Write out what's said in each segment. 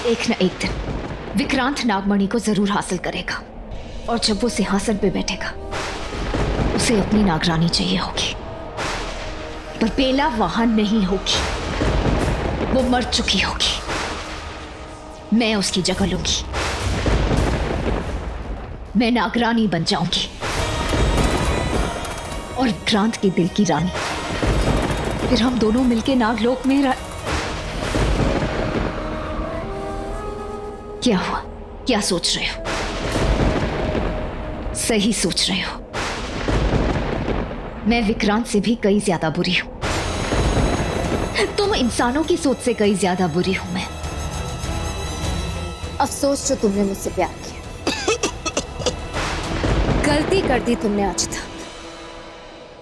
एक न एक दिन विक्रांत नागमणि को जरूर हासिल करेगा और जब वो सिंहासन पे बैठेगा उसे अपनी नागरानी चाहिए होगी, पर बेला वहां नहीं होगी, वो मर चुकी होगी। मैं उसकी जगह लूंगी, मैं नागरानी बन जाऊंगी और विक्रांत के दिल की रानी। फिर हम दोनों मिलके नागलोक में क्या हुआ? क्या सोच रहे हो? सही सोच रहे हो, मैं विक्रांत से भी कई ज्यादा बुरी हूं। तुम इंसानों की सोच से कई ज्यादा बुरी हूं मैं। अफसोस जो तुमने मुझसे प्यार किया। गलती कर दी तुमने आज तक।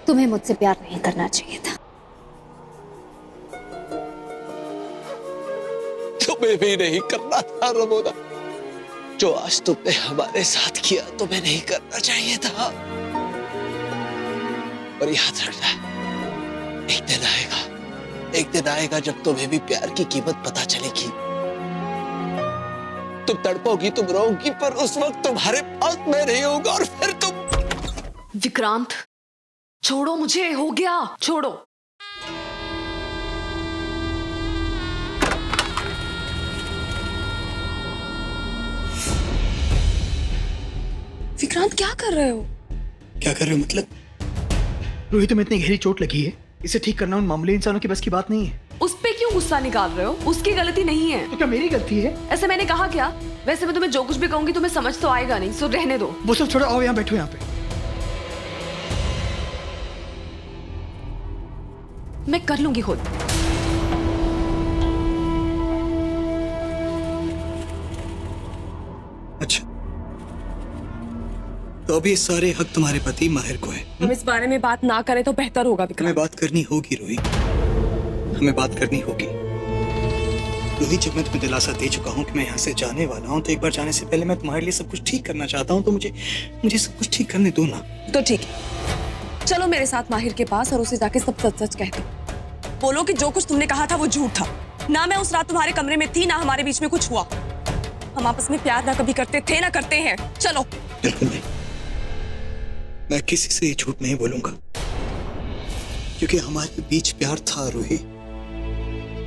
तुम्हें मुझसे प्यार नहीं करना चाहिए था। तुम्हें भी नहीं करना था रमोदा। जो आज तुमने हमारे साथ किया तुम्हें नहीं करना चाहिए था। और याद रखना, एक दिन आएगा जब तुम्हें भी प्यार की कीमत पता चलेगी। तुम तड़पोगी, तुम रोगी, पर उस वक्त तुम्हारे पास मैं नहीं होगा और फिर तुम। विक्रांत छोड़ो मुझे, हो गया, छोड़ो। विक्रांत क्या कर रहे हो? क्या कर रहे हो मतलब? रोहित, तुम्हें इतनी गहरी चोट लगी है, इसे ठीक करना उन मामूली इंसानों की बस की बात नहीं है। उस पे क्यों गुस्सा निकाल रहे हो? उसकी गलती नहीं है। तो क्या मेरी गलती है? ऐसे मैंने कहा क्या? वैसे मैं तुम्हें जो कुछ भी कहूंगी तुम्हें समझ तो आएगा नहीं, सो रहने दो। वो सब छोड़ो, आओ यहाँ बैठो यहाँ पे। मैं कर लूंगी खुद। अच्छा, तो अभी सारे हक तुम्हारे पति माहिर को है। हम इस बारे में बात ना करें तो बेहतर होगा विक्रांत। हमें बात करनी होगी रोहित, हमें बात करनी होगी। रोहित, जब मैं तुम्हें दिलासा दे चुका हूँ कि मैं यहाँ से जाने वाला हूँ, तो एक बार जाने से पहले मैं तुम्हारे लिए सब कुछ ठीक करना चाहता हूँ, तो मुझे सब कुछ ठीक करने दो ना। तो ठीक है, चलो मेरे साथ माहिर के पास और उसे जाके सब सच सच कह दो। बोलो कि जो कुछ तुमने कहा था वो झूठ था। ना मैं उस रात तुम्हारे कमरे में थी, ना हमारे बीच में कुछ हुआ। हम आपस में प्यार ना कभी करते थे ना करते हैं। चलो। बिल्कुल नहीं, मैं किसी से झूठ नहीं बोलूंगा, क्योंकि हमारे बीच प्यार था रोहित।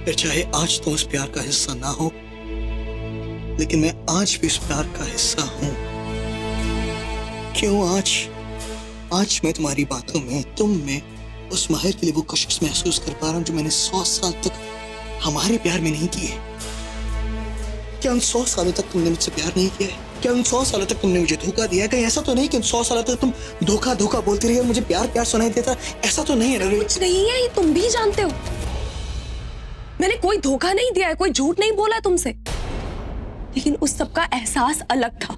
फिर चाहे आज तो उस प्यार का हिस्सा ना हो, लेकिन मैं आज भी उस प्यार का हिस्सा हूं। क्यों? आज मैं तुम्हारी बातों में, तुम में, उस माहिर के लिए वो कशिश महसूस कर पा रहा हूं जो मैंने 100 साल तक हमारे प्यार में नहीं की है। क्या उन 100 सालों तक तुमने मुझसे प्यार नहीं किया है? क्या उन 100 सालों तक तुमने मुझे धोखा दिया है? कहीं ऐसा तो नहीं कि उन 100 सालों तक तुम धोखा धोखा बोलती रही और मुझे प्यार प्यार सुनाई देता? ऐसा तो नहीं है ना? कुछ नहीं है, ये तुम भी जानते हो। मैंने कोई धोखा नहीं दिया है, कोई झूठ नहीं बोला तुमसे, लेकिन उस सब का एहसास अलग था।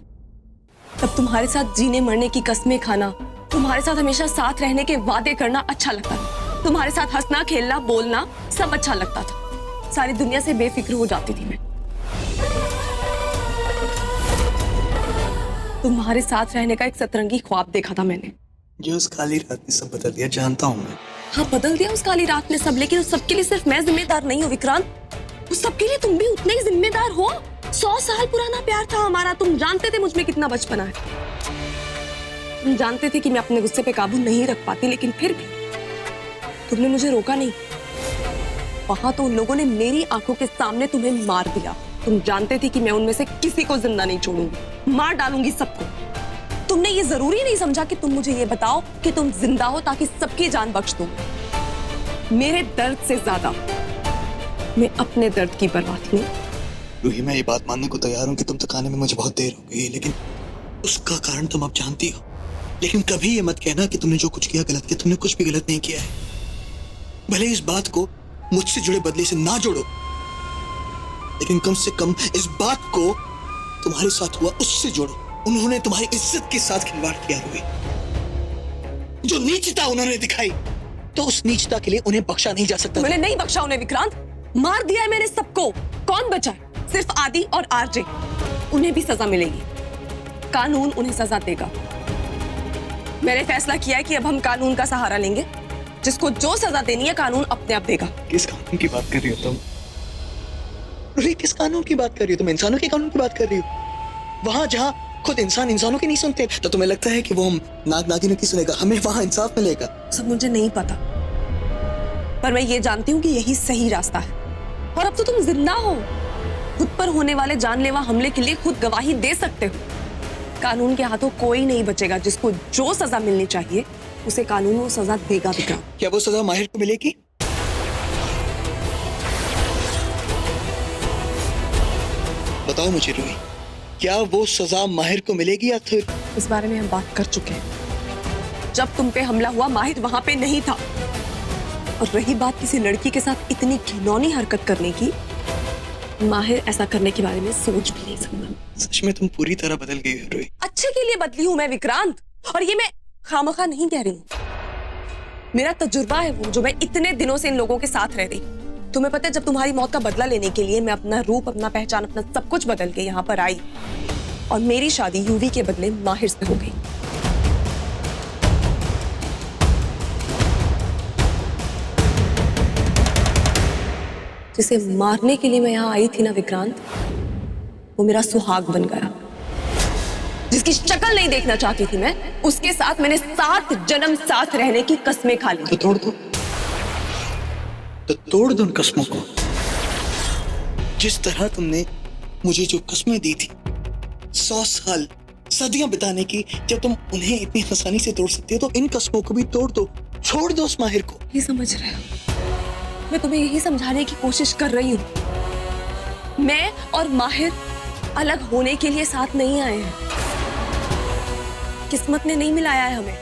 तब तुम्हारे साथ जीने मरने की कस्में खाना, तुम्हारे साथ हमेशा साथ रहने के वादे करना अच्छा लगता था। तुम्हारे साथ हंसना, खेलना, बोलना सब अच्छा लगता था। सारी दुनिया से बेफिक्र हो जाती थी मैं। तुम्हारे साथ रहने का एक सतरंगी ख्वाब देखा था मैंने। जो उस काली रात ने सब बदल दिया, जानता हूं मैं। हाँ, बदल दिया उस काली रात ने सब, लेकिन उस सबके लिए सिर्फ मैं जिम्मेदार नहीं हूँ विक्रांत। उस सबके लिए तुम भी उतने ही जिम्मेदार हो। 100 साल पुराना प्यार था हमारा। तुम जानते थे मुझ में कितना बचपना है। तुम जानते थे कि मैं अपने गुस्से पे काबू नहीं रख पाती, लेकिन फिर भी तुमने मुझे रोका नहीं। वहां तो उन लोगों ने मेरी आंखों के सामने तुम्हें मार दिया। तुम जानते थे कि मैं उनमें से किसी को जिंदा नहीं छोड़ूंगी, मार डालूंगी सबको। तुमने ये जरूरी नहीं समझा कि तुम मुझे ये बताओ कि तुम जिंदा हो ताकि सबकी जान बख्श दो। मेरे दर्द से ज्यादा मैं अपने दर्द की परवाह नहीं। रूही, मैं ये बात मानने को तैयार हूँ कि तुम तक आने में मुझे बहुत देर हो गई, लेकिन उसका कारण तुम अब जानती हो। लेकिन कभी ये मत कहना कि तुमने जो कुछ किया गलत किया। तुमने कुछ भी गलत नहीं किया है। भले इस बात को मुझसे जुड़े बदले से ना जोड़ो, लेकिन कम से कम इस बात को तुम्हारे साथ हुआ उससे जोड़ो। उन्होंने तुम्हारी इज्जत के साथ खिलवाड़ किया हुए, जो नीचता उन्होंने दिखाई, तो उस नीचता के लिए उन्हें बख्शा नहीं जा सकता। मैंने नहीं बख्शा उन्हें विक्रांत, मार दिया है मैंने सबको। कौन बचा है? सिर्फ आदि और आरजे। उन्हें भी सजा मिलेगी, कानून उन्हें सजा देगा। मैंने फैसला किया है कि अब हम कानून का सहारा लेंगे। जिसको जो सजा देनी है कानून अपने आप देगा। किस कानून की बात कर रही हो तुम? रूही किस कानून की बात कर रही हो तुम? इंसानों के कानून की बात कर रही हो? वहां जहां खुद इंसान इंसानों की नहीं सुनते, तो तुम्हें लगता है कि वो हम नागिनों की सुनेगा? हमें वहां इंसाफ मिलेगा? सब मुझे नहीं पता, पर मैं ये जानती हूँ कि यही सही रास्ता है। और अब तो तुम जिंदा हो, खुद पर होने वाले जानलेवा हमले के लिए खुद गवाही दे सकते हो। कानून के हाथों कोई नहीं बचेगा। जिसको जो सजा मिलनी चाहिए उसे कानून वो सजा देगा विक्रम। क्या वो सजा माहिर को मिलेगी? बताओ मुझे रूही, क्या वो सजा माहिर को मिलेगी या फिर? इस बारे में हम बात कर चुके हैं। जब तुम पे हमला हुआ माहिर वहां पे नहीं था। और रही बात किसी लड़की के साथ इतनी घिनौनी हरकत करने की, माहिर ऐसा करने के बारे में सोच भी नहीं सकता। सच में तुम पूरी तरह बदल गई हो रूही। अच्छे के लिए बदली हूं मैं विक्रांत, और ये मैं खामखा नहीं कह रही हूं। मेरा तजुर्बा है वो, जो मैं इतने दिनों से इन लोगों के साथ रह रही। तुम्हें पता है, जब तुम्हारी मौत का बदला लेने के लिए मैं अपना रूप, अपना पहचान, अपना सब कुछ बदल के यहाँ पर आई, और मेरी शादी यूवी के बदले माहिर से हो गई। जिसे मारने के लिए मैं यहाँ आई थी ना विक्रांत, वो मेरा सुहाग बन गया। जिसकी शक्ल नहीं देखना चाहती थी मैं, उसके साथ मैंने 7 जन्म साथ रहने की कसमें खा ली। तो तोड़ दो, तो तोड़ दो उन कस्मों को। जिस तरह तुमने मुझे जो कस्में दी थी 100 साल, सदियां बिताने की, जब तुम उन्हें इतनी आसानी से तोड़ सकती हो, तो इन कस्मों को भी तोड़ दो। छोड़ दो उस माहिर को। ये समझ रहे हो? मैं तुम्हें यही समझाने की कोशिश कर रही हूँ। मैं और माहिर अलग होने के लिए साथ नहीं आए हैं। किस्मत ने नहीं मिलाया है हमें,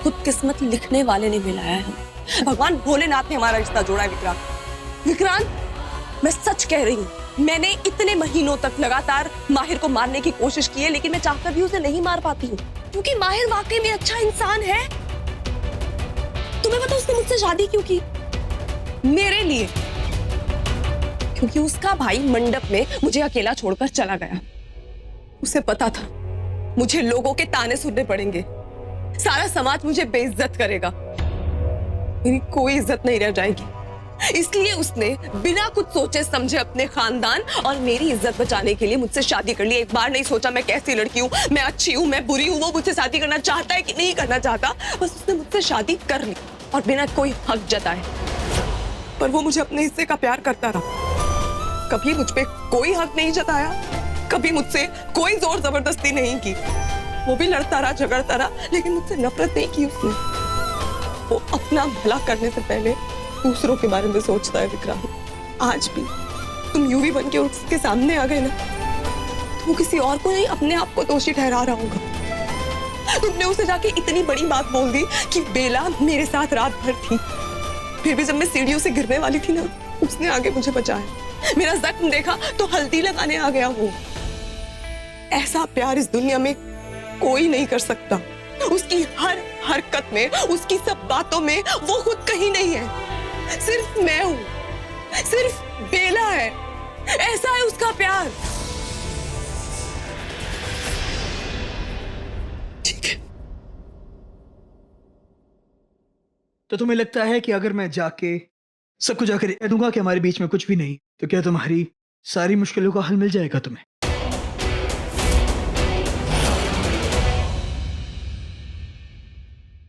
खुद किस्मत लिखने वाले ने मिलाया है हमें। भगवान भोलेनाथ ने हमारा रिश्ता जोड़ा है विक्रांत। विक्रांत, मैं सच कह रही हूँ। मैंने इतने महीनों तक लगातार माहिर को मारने की कोशिश की है, लेकिन मैं चाहकर भी उसे नहीं मार पाती हूँ, क्योंकि माहिर वाकई में अच्छा इंसान है। तुम्हें पता उसने मुझसे शादी क्यों की? मेरे लिए। क्योंकि उसका भाई मंडप में मुझे अकेला छोड़कर चला गया। उसे पता था मुझे लोगों के ताने सुनने पड़ेंगे, सारा समाज मुझे बेइज्जत करेगा, मेरी कोई इज्जत नहीं रह जाएगी। इसलिए उसने बिना कुछ सोचे समझे अपने खानदान और मेरी इज्जत बचाने के लिए मुझसे शादी कर ली। एक बार नहीं सोचा मैं कैसी लड़की हूँ, मैं अच्छी हूँ, मैं बुरी हूँ, वो मुझसे शादी करना चाहता है कि नहीं करना चाहता। बस उसने मुझसे शादी कर ली और बिना कोई हक जताए। पर वो मुझे अपने हिस्से का प्यार करता रहा, कभी मुझ पे कोई हक नहीं जताया, कभी मुझसे कोई जोर जबरदस्ती नहीं की। वो भी लड़ता रहा, झगड़ता रहा, लेकिन मुझसे नफरत नहीं की उसने। वो अपना भला करने से पहले दूसरों के बारे में सोचता है विक्रांत। आज भी तुम यूवी बन के उसके सामने आ गए ना, तो वो किसी और को नहीं अपने आप को दोषी ठहरा रहा होगा। तुमने उसे जाके इतनी बड़ी बात बोल दी कि बेला मेरे साथ रात भर थी, फिर भी जब मैं सीढ़ियों से गिरने वाली थी ना, उसने आगे मुझे बचाया। मेरा जख्म देखा तो हल्दी लगाने आ गया वो। ऐसा प्यार इस दुनिया में कोई नहीं कर सकता। उसकी हर हरकत में, उसकी सब बातों में वो खुद कहीं नहीं है। सिर्फ मैं हूं, सिर्फ बेला है। ऐसा है उसका प्यार। ठीक है, तो तुम्हें लगता है कि अगर मैं जाके सबको जाकर कह दूंगा कि हमारे बीच में कुछ भी नहीं, तो क्या तुम्हारी सारी मुश्किलों का हल मिल जाएगा तुम्हें?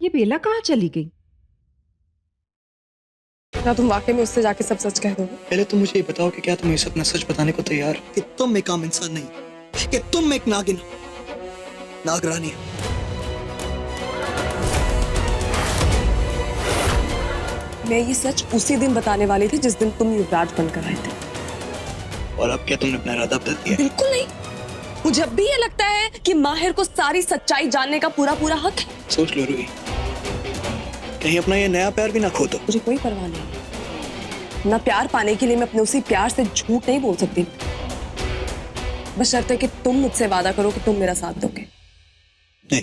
ये बेला कहाँ चली गई? क्या तुम वाकई में उससे जाके सब सच कह दोगे? पहले तुम मुझे ये बताओ कि क्या तुम इसे अपना सच बताने को तैयार हो कि तुम एक आम इंसान नहीं, कि तुम एक नागिन हो, नागरानी हो। मैं ये सच उसी दिन बताने वाली थी जिस दिन तुम युवराज बनकर आए थे। और अब क्या तुमने अपना इरादा बदल दिया? बिल्कुल नहीं। मुझे अब भी ये लगता है कि माहिर को सारी सच्चाई जानने का पूरा पूरा हक है। सोच लो रूही, कहीं अपना ये नया प्यार भी ना खो दो। मुझे कोई परवाह नहीं। ना प्यार पाने के लिए मैं अपने उसी प्यार से झूठ नहीं बोल सकती, बशर्ते कि तुम मुझसे वादा करो कि तुम मेरा साथ दोगे। नहीं,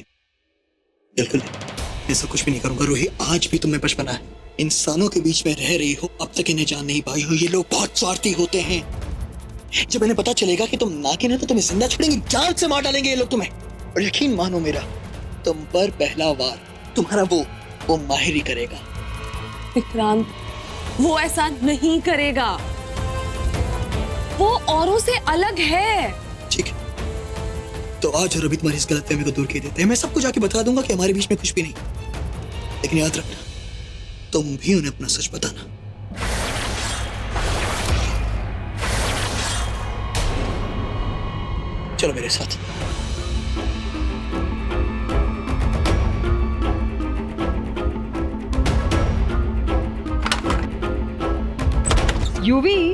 बिल्कुल नहीं, ऐसा कुछ भी नहीं करूंगा रूही। आज भी तुम्हें बचपना है, इंसानों के बीच में रह रही हो, अब तक इन्हें जान नहीं पाई हो। ये लोग बहुत स्वार्थी होते हैं। जब इन्हें पता चलेगा कि तुम नागिन हो तो तुम्हें जिंदा छोड़ेंगे, जान से मार डालेंगे ये लोग तुम्हें। और यकीन मानो मेरा, तुम पर पहला वार तुम्हारा वो माहिर ही करेगा। विक्रांत, वो ऐसा नहीं करेगा। वो औरों से अलग है। ठीक है, तो आज और अभी तुम्हारी इस गलतफहमी को दूर किए देते हैं। मैं सबको जाके बता दूंगा कि हमारे बीच में कुछ भी नहीं, लेकिन याद रखना तुम भी उन्हें अपना सच बताना। चलो मेरे साथ। यूवी,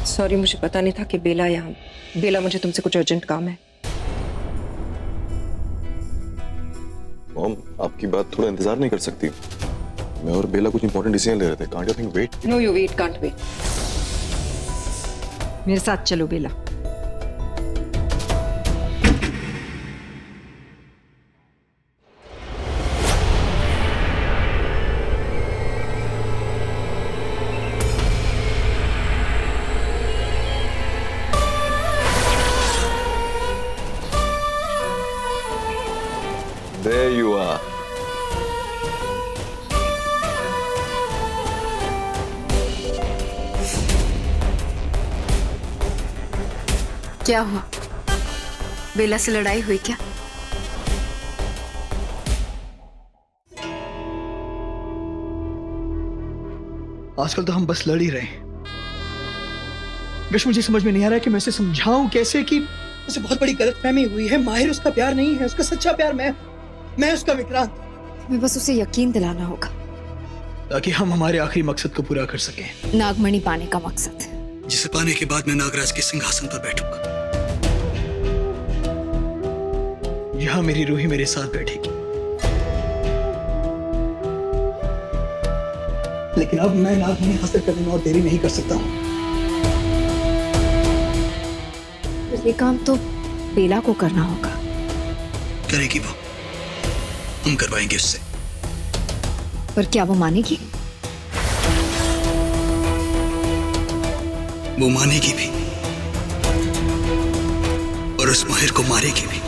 सॉरी, मुझे पता नहीं था कि बेला यहाँ। बेला, मुझे तुमसे कुछ अर्जेंट काम है। मॉम, आपकी बात थोड़ा इंतजार नहीं कर सकती? मैं और बेला कुछ इंपॉर्टेंट डिसीजन ले रहे थे। Can't you think wait? No Yuvi, it can't wait. मेरे साथ चलो बेला। There you are. क्या हुआ? बेला से लड़ाई हुई क्या? आजकल तो हम बस लड़ ही रहे हैं। विश, मुझे समझ में नहीं आ रहा है कि मैं उसे समझाऊं कैसे कि उसे बहुत बड़ी गलतफहमी हुई है। माहिर उसका प्यार नहीं है, उसका सच्चा प्यार मैं उसका विक्रांत। हमें बस उसे यकीन दिलाना होगा, ताकि हम हमारे आखिरी मकसद को पूरा कर सकें। नागमणि पाने का मकसद। जिसे पाने के बाद मैं नागराज के सिंहासन पर बैठूंगा। यहां मेरी रूही मेरे साथ बैठेगी। लेकिन अब मैं नागमणि हासिल करने में और देरी नहीं कर सकता हूं। ये काम तो बेला को करना होगा। करेगी वो, हम करवाएंगे उससे। पर क्या वो मानेगी? वो मानेगी भी और उस माहिर को मारेगी भी।